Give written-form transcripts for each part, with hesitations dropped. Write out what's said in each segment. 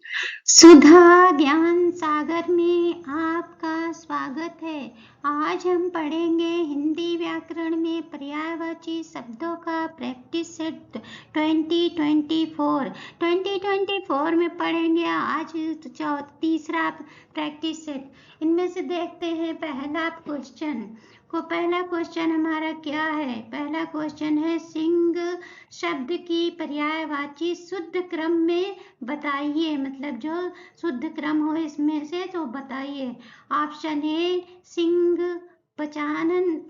सुधा ज्ञान सागर में आपका स्वागत है। आज हम पढ़ेंगे हिंदी व्याकरण में पर्यायवाची शब्दों का प्रैक्टिस सेट 2024 में पढ़ेंगे आज तीसरा प्रैक्टिस सेट। इनमें से देखते हैं पहला क्वेश्चन हमारा क्या है। पहला क्वेश्चन है सिंह शब्द की पर्यायवाची शुद्ध क्रम में बताइए, मतलब जो शुद्ध क्रम हो इसमें से तो बताइए। ऑप्शन ए सिंह, पंचानन,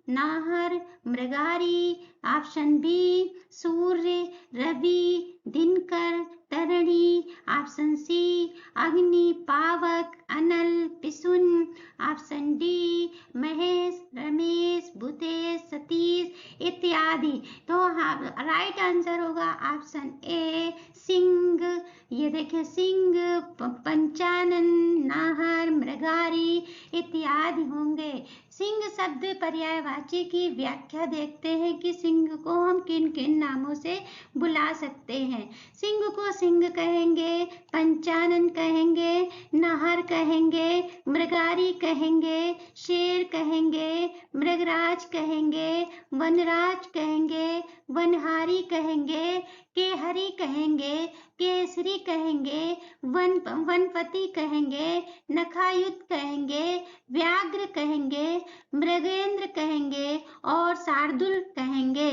नाहर, मृगारी। ऑप्शन बी सूर्य, रवि, दिनकर, तरणी। ऑप्शन सी अग्नि, पावक, अनल, पिसुन। ऑप्शन डी महेश, रमेश, भूतेश, सतीश इत्यादि। तो राइट आंसर होगा ऑप्शन ए सिंह। ये देखिए सिंह, पंचानन, नाहर, मृगारी इत्यादि होंगे। सिंह शब्द पर्यायवाची की व्याख्या देखते हैं कि सिंह को हम किन किन नामों से बुला सकते हैं। सिंह को सिंह कहेंगे, पंचानन कहेंगे, नाहर कहेंगे, मृगारी कहेंगे, शेर कहेंगे, मृगराज कहेंगे, वनराज कहेंगे, वनहारी कहेंगे, केहरी कहेंगे, केसरी कहेंगे, वनपति कहेंगे, नखायुत कहेंगे, व्याघ्र कहेंगे, मृगेंद्र कहेंगे और शार्दुल कहेंगे।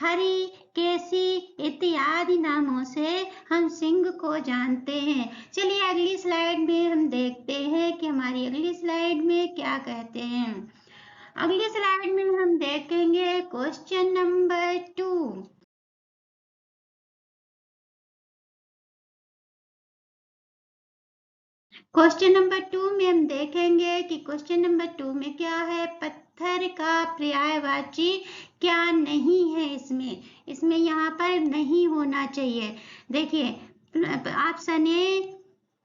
हरि, केसी इत्यादि नामों से हम सिंह को जानते हैं। चलिए अगली स्लाइड में हम देखते हैं कि हमारी अगली स्लाइड में क्या कहते हैं। अगली स्लाइड में हम देखेंगे क्वेश्चन नंबर 2। क्वेश्चन नंबर 2 में हम देखेंगे कि क्वेश्चन नंबर 2 में क्या है। पत्थर का पर्यायवाची क्या नहीं है। इसमें यहाँ पर नहीं होना चाहिए। देखिए ऑप्शन ए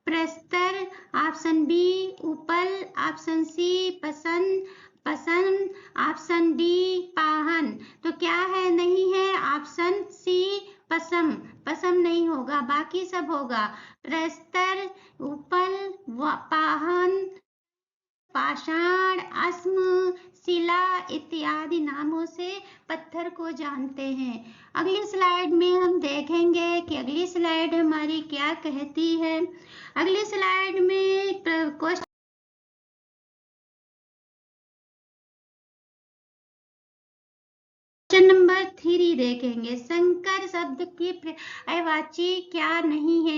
प्रस्तर, ऑप्शन बी उपल, ऑप्शन सी पसंद, ऑप्शन डी पाहन। तो क्या है नहीं है, ऑप्शन सी पसम नहीं होगा, बाकी सब होगा। प्रस्तर, उपल, पाहन, पाषाण, अस्म, शिला इत्यादि नामों से पत्थर को जानते हैं। अगली स्लाइड में हम देखेंगे कि अगली स्लाइड हमारी क्या कहती है। अगली स्लाइड में क्वेश्चन नंबर 3 देखेंगे। शंकर शब्द की पर्यायवाची क्या नहीं है।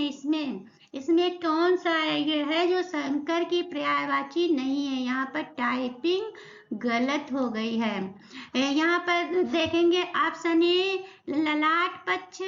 इसमें कौन सा है जो शंकर की पर्यायवाची नहीं है। यहाँ पर टाइपिंग गलत हो गई है। यहाँ पर देखेंगे ऑप्शन ए ललाट पक्ष,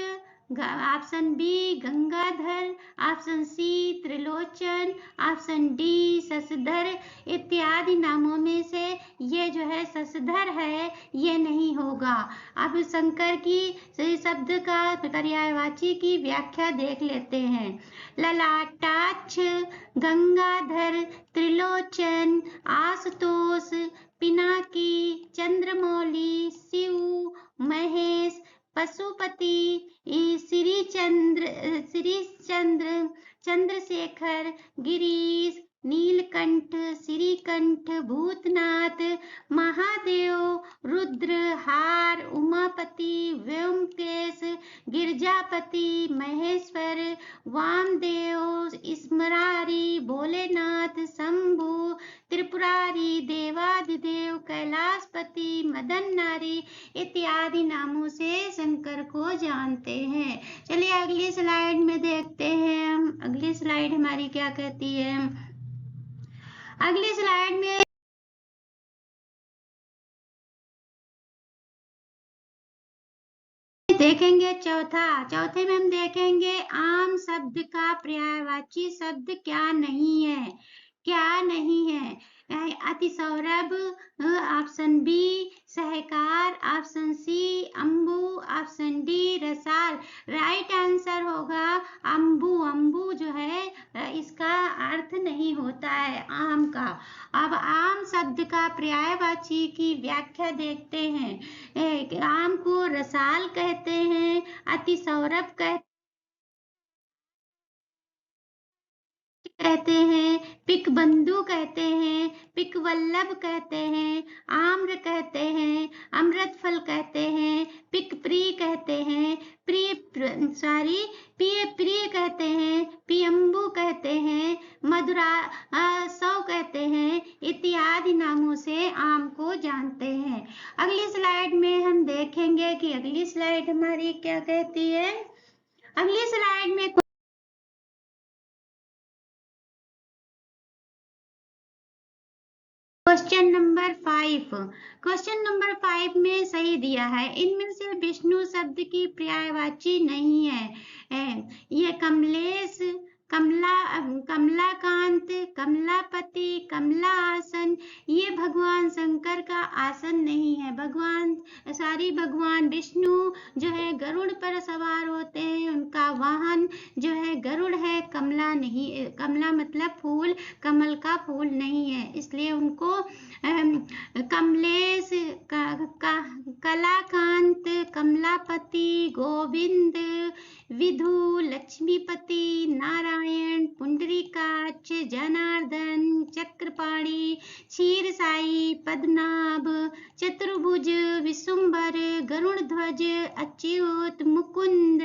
option B Gangadhar, option C Trilochan, option D Shashadhar इत्यादि नामों में से ये जो है शशधर है ये नहीं होगा। अब शंकर की शब्द का पर्यायवाची की व्याख्या देख लेते हैं। ललाटाक्ष, गंगाधर, त्रिलोचन, आशुतोष, पिनाकी, चंद्रमौली, शिव, महेश, पशुपति, श्रीचंद्र, चंद्रशेखर, गिरीश, नीलकंठ, श्रीकंठ, भूतनाथ, महादेव, रुद्र, हार, उमापति, व्योमकेश, गिरजापति, महेश्वर, वामदेव, स्मरारी, भोलेनाथ, शंभु, त्रिपुरारी, देवादिदेव, कैलाशपति, मदन नारी इत्यादि नामों से शंकर को जानते हैं। चलिए अगली स्लाइड में देखते हैं हम। अगली स्लाइड हमारी क्या कहती है। अगली स्लाइड में देखेंगे चौथे में हम देखेंगे आम शब्द का पर्यायवाची शब्द क्या नहीं है। अति सौरभ, ऑप्शन बी सहकार, ऑप्शन सी अंबु, ऑप्शन डी रसाल। राइट आंसर होगा अंबु जो है इसका अर्थ नहीं होता है आम का। अब आम शब्द का पर्यायवाची की व्याख्या देखते हैं। आम को रसाल कहते हैं, अति सौरभ कहते कहते हैं, पिक बंधु कहते हैं, पिक वल्लभ कहते हैं, आम्र कहते हैं, अमृत फल कहते हैं, पिक प्रिय कहते हैं, प्रिय प्रिय कहते हैं, पियम्बु कहते हैं, मधुरा सौ कहते हैं, इत्यादि नामों से आम को जानते हैं। अगली स्लाइड में हम देखेंगे कि अगली स्लाइड हमारी क्या कहती है। अगली स्लाइड में क्वेश्चन नंबर 5, क्वेश्चन नंबर 5 में सही दिया है, इनमें से विष्णु शब्द की पर्यायवाची नहीं है। ये कमलेश, कमला, कमलाकांत, कमलापति, कमला आसन, ये भगवान शंकर का आसन नहीं है। भगवान विष्णु जो है गरुड़ पर सवार होते हैं, उनका वाहन जो है गरुड़ है, कमला नहीं। कमला मतलब फूल, कमल का फूल नहीं है, इसलिए उनको कमलेश, कलाकांत, कमलापति, गोविंद, विधु, लक्ष्मीपति, नारायण, पुंडरीकाक्ष, जनार्दन, चक्रपाणी, क्षीरसाई, पद्मनाभ, चतुर्भुज, विशुंभर, गरुड़ध्वज, अच्युत, मुकुंद,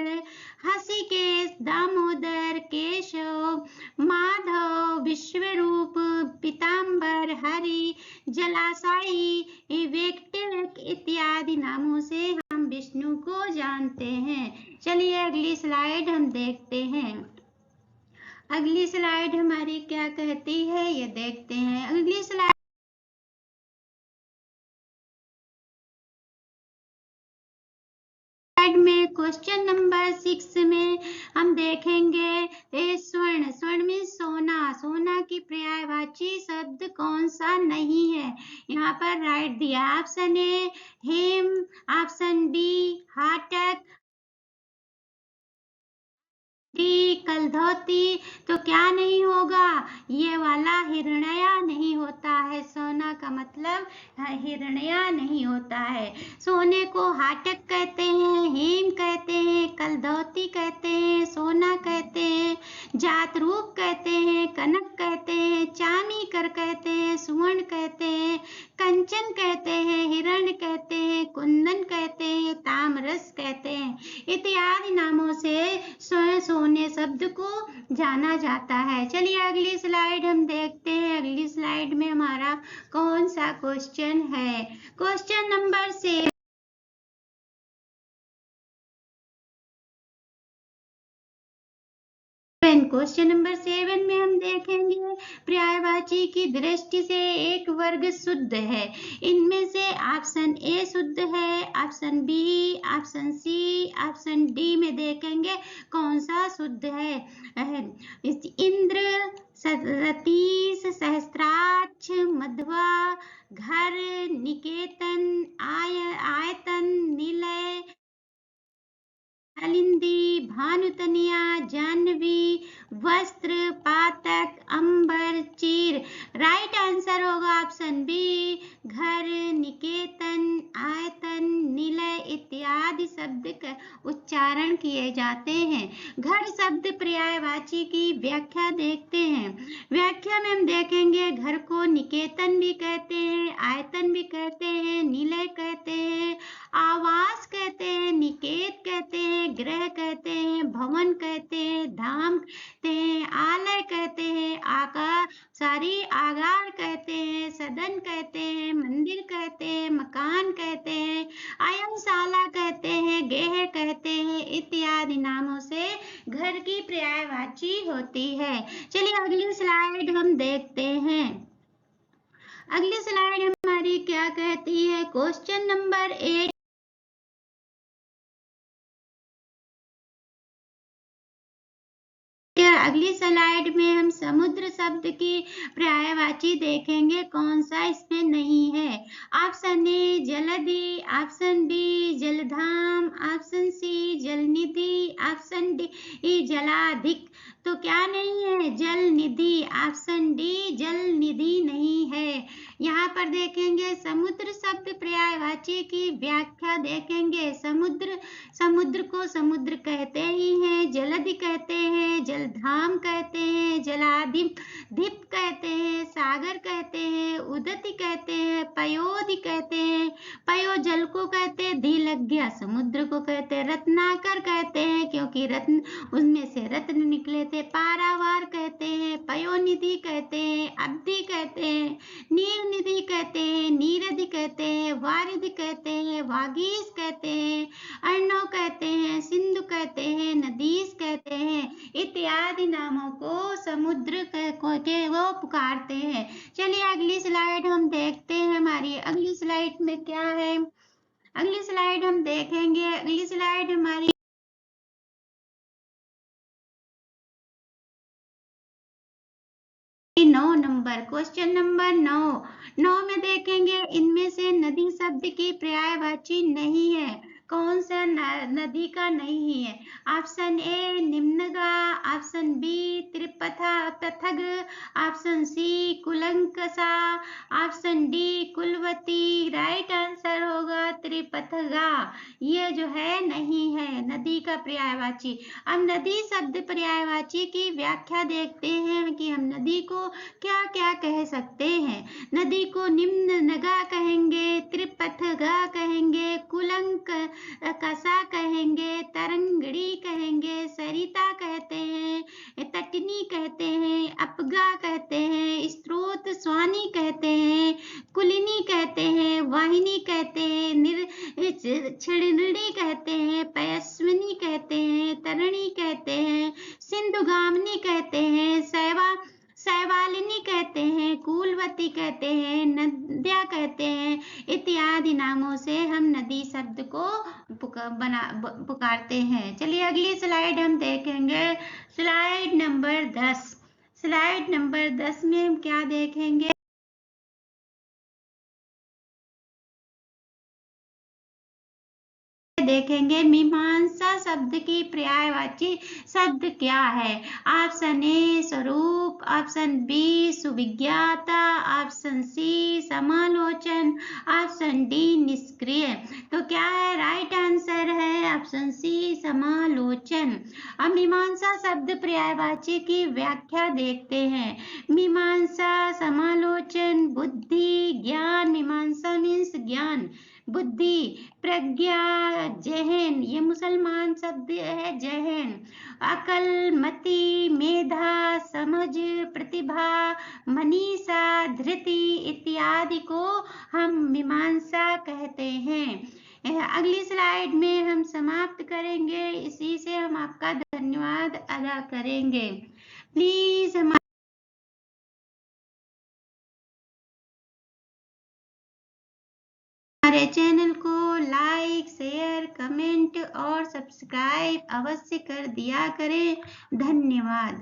हंसिकेश, दामोदर, केशव, माधव, विश्वरूप, पीताम्बर, हरि, जलाशायी, वेंकटेश इत्यादि नामों से हम विष्णु को जानते हैं। चलिए अगली स्लाइड हम देखते हैं। अगली स्लाइड हमारी क्या कहती है ये देखते हैं। अगली स्लाइड में क्वेश्चन नंबर 6 में हम देखेंगे स्वर्ण में सोना, सोना की पर्यायवाची शब्द कौन सा नहीं है। यहाँ पर राइट दिया, ऑप्शन ए हेम, ऑप्शन बी हाटक, डी कलधौती। तो क्या नहीं होगा, ये वाला हिरण्या नहीं होता है। सोना का मतलब हिरण्या नहीं होता है। सोने को हाटक कहते हैं, हेम कहते हैं, कलधौती कहते हैं, सोना कहते हैं, जात रूप कहते हैं, कनक कहते हैं, चामीकर कहते हैं, सुवर्ण कहते हैं, कंचन कहते हैं, हिरण कहते हैं, कुंदन कहते हैं, तामरस कहते हैं, इत्यादि नामों से सोने शब्द को जाना जाता है। चलिए अगली स्लाइड हम देखते हैं। अगली स्लाइड में हमारा कौन सा क्वेश्चन है। क्वेश्चन नंबर 7, क्वेश्चन नंबर 7 में हम देखेंगे पर्यायवाची की दृष्टि से एक वर्ग शुद्ध है। इनमें से ऑप्शन ए शुद्ध है, option B, option C, option D में देखेंगे कौन सा शुद्ध है। इंद्र, रतीश, सहस्त्राक्ष, मध्वा, घर, निकेतन, आयतन, निलय, कालिंदी, भानुतनिया, जाह्नवी, वस्त्र, पातक, अंबर, चीर। राइट आंसर होगा ऑप्शन बी, घर, निकेतन, आयतन, निलय इत्यादि शब्द का उच्चारण किए जाते हैं। घर शब्द पर्यायवाची की व्याख्या देखते हैं। व्याख्या में हम देखेंगे घर को निकेतन भी कहते हैं, आयतन भी कहते हैं, निलय कहते हैं, आवास कहते हैं, निकेत कहते हैं, ग्रह कहते हैं, भवन कहते हैं, धाम कहते हैं, आलय कहते हैं, आगार कहते हैं, सदन कहते हैं, मंदिर कहते हैं, मकान कहते हैं, आयनशाला कहते हैं, गेह कहते हैं, इत्यादि नामों से घर की पर्यायवाची होती है। चलिए अगली स्लाइड हम देखते हैं। अगली स्लाइड हमारी क्या कहती है। क्वेश्चन नंबर 8, अगली स्लाइड में हम समुद्र शब्द की पर्यायवाची देखेंगे कौन सा इसमें नहीं है। ऑप्शन ए जलधि, ऑप्शन बी जलधाम, ऑप्शन सी जलनिधि, ऑप्शन डी जलाधिक। तो क्या नहीं है, जल निधि। ऑप्शन डी जल निधि नहीं है। यहाँ पर देखेंगे समुद्र शब्द पर्यायवाची की व्याख्या देखेंगे। समुद्र को समुद्र कहते ही हैं, जलधि कहते हैं, जलधाम कहते हैं, जलाधिप दीप कहते हैं, सागर कहते हैं, उदति कहते हैं, पयोधि कहते हैं। पयो जल को कहते हैं, धी लग गया समुद्र को कहते हैं, रत्नाकर कहते हैं क्योंकि रत्न उसमें से रत्न निकले थे, पारावार कहते हैं, पयोनिधि कहते हैं, अब्धि कहते हैं, नीर निधि कहते हैं, नीरधि कहते हैं, वारिधि कहते हैं, वागीश कहते हैं, अर्णव कहते हैं, सिंधु कहते हैं, नदीस कहते हैं, इत्यादि नामों को समुद्र के वो पुकारते हैं। चलिए अगली स्लाइड हम देखते हैं। हमारी अगली स्लाइड में क्या है, अगली स्लाइड हम देखेंगे। अगली स्लाइड हमारी 9 नंबर, क्वेश्चन नंबर 9 में देखेंगे इनमें से नदी शब्द की पर्यायवाची नहीं है। कौन सा नदी का नहीं है? ऑप्शन ए निम्नगा, ऑप्शन बी त्रिपथग, ऑप्शन सी कुलंकसा, ऑप्शन डी कुलवती। राइट आंसर होगा त्रिपथगा। ये जो है नहीं है नदी का पर्यायवाची। अब नदी शब्द पर्यायवाची की व्याख्या देखते हैं कि हम नदी को क्या क्या कह सकते हैं। नदी को निम्न नगा कहेंगे, त्रिपथगा कहेंगे, कुलंक कसा कहेंगे, तरंगड़ी कहेंगे, सरिता कहते हैं, तटनी कहते हैं, अपगा कहते हैं, स्रोत स्वानी कहते हैं, कुलिनी कहते हैं, वाहिनी कहते हैं, छिड़नी कहते हैं, पयस्विनी कहते हैं, तरणी कहते हैं, सिंधुगामिनी कहते हैं, शैवालिनी कहते हैं, कूलवती कहते हैं, नद्या कहते हैं। इत्यादि नामों से हम नदी शब्द को पुकारते हैं। चलिए अगली स्लाइड हम देखेंगे, स्लाइड नंबर 10। स्लाइड नंबर 10 में हम क्या देखेंगे? देखेंगे मीमांसा शब्द की पर्यायवाची शब्द क्या है। ऑप्शन ए स्वरूप, ऑप्शन बी सुविज्ञाता, ऑप्शन सी समालोचन, ऑप्शन डी निष्क्रिय। तो क्या है? राइट आंसर है ऑप्शन सी समालोचन। अब मीमांसा शब्द पर्यायवाची की व्याख्या देखते हैं। मीमांसा, समालोचन, बुद्धि, ज्ञान। मीमांसा मीन्स ज्ञान, बुद्धि, प्रज्ञा, जहन, ये मुसलमान शब्द है जहन, अकल, मति, मेधा, समझ, प्रतिभा, मनीषा, धृति इत्यादि को हम मीमांसा कहते हैं। अगली स्लाइड में हम समाप्त करेंगे, इसी से हम आपका धन्यवाद अदा करेंगे। प्लीज हमारे चैनल को लाइक, शेयर, कमेंट और सब्सक्राइब अवश्य कर दिया करें। धन्यवाद।